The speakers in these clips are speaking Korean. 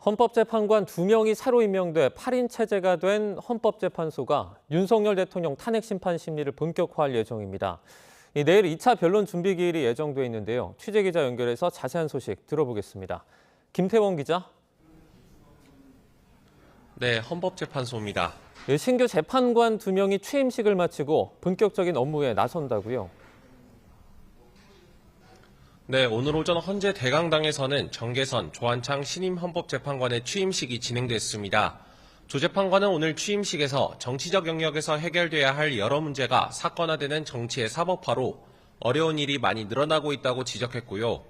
헌법재판관 2명이 새로 임명돼 8인 체제가 된 헌법재판소가 윤석열 대통령 탄핵 심판 심리를 본격화할 예정입니다. 내일 2차 변론 준비 기일이 예정돼 있는데요. 취재기자 연결해서 자세한 소식 들어보겠습니다. 김태원 기자. 네, 헌법재판소입니다. 신규 재판관 2명이 취임식을 마치고 본격적인 업무에 나선다고요. 네, 오늘 오전 헌재 대강당에서는 정계선, 조한창 신임 헌법재판관의 취임식이 진행됐습니다. 조 재판관은 오늘 취임식에서 정치적 영역에서 해결돼야 할 여러 문제가 사건화되는 정치의 사법화로 어려운 일이 많이 늘어나고 있다고 지적했고요.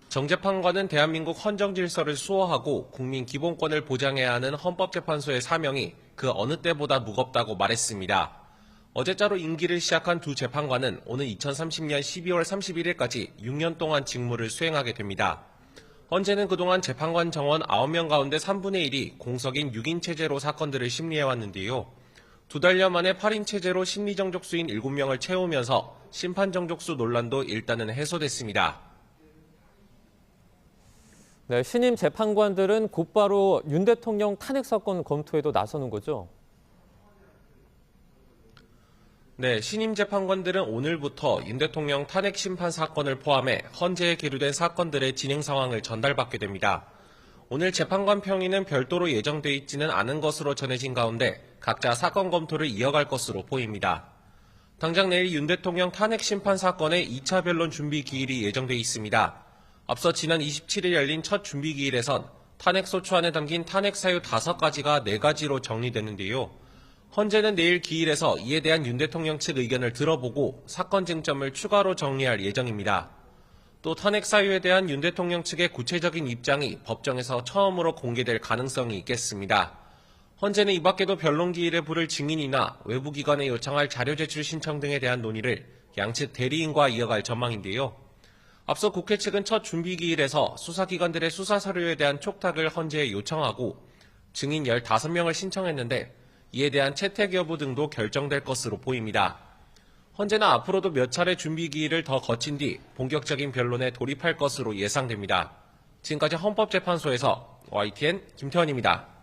정 재판관은 대한민국 헌정 질서를 수호하고 국민 기본권을 보장해야 하는 헌법재판소의 사명이 그 어느 때보다 무겁다고 말했습니다. 어제자로 임기를 시작한 두 재판관은 오는 2030년 12월 31일까지 6년 동안 직무를 수행하게 됩니다. 헌재는 그동안 재판관 정원 9명 가운데 3분의 1이 공석인 6인 체제로 사건들을 심리해왔는데요. 2달여 만에 8인 체제로 심리정족수인 7명을 채우면서 심판정족수 논란도 일단은 해소됐습니다. 네, 신임 재판관들은 곧바로 윤 대통령 탄핵 사건 검토에도 나서는 거죠? 네, 신임 재판관들은 오늘부터 윤 대통령 탄핵 심판 사건을 포함해 헌재에 계류된 사건들의 진행 상황을 전달받게 됩니다. 오늘 재판관 평의는 별도로 예정돼 있지는 않은 것으로 전해진 가운데 각자 사건 검토를 이어갈 것으로 보입니다. 당장 내일 윤 대통령 탄핵 심판 사건의 2차 변론 준비 기일이 예정돼 있습니다. 앞서 지난 27일 열린 첫 준비 기일에선 탄핵 소추안에 담긴 탄핵 사유 5가지가 4가지로 정리되는데요. 헌재는 내일 기일에서 이에 대한 윤 대통령 측 의견을 들어보고 사건 쟁점을 추가로 정리할 예정입니다. 또 탄핵 사유에 대한 윤 대통령 측의 구체적인 입장이 법정에서 처음으로 공개될 가능성이 있겠습니다. 헌재는 이 밖에도 변론 기일에 부를 증인이나 외부 기관에 요청할 자료 제출 신청 등에 대한 논의를 양측 대리인과 이어갈 전망인데요. 앞서 국회 측은 첫 준비 기일에서 수사기관들의 수사 서류에 대한 촉탁을 헌재에 요청하고 증인 15명을 신청했는데 이에 대한 채택 여부 등도 결정될 것으로 보입니다. 헌재는 앞으로도 몇 차례 준비 기일을 더 거친 뒤 본격적인 변론에 돌입할 것으로 예상됩니다. 지금까지 헌법재판소에서 YTN 김태원입니다.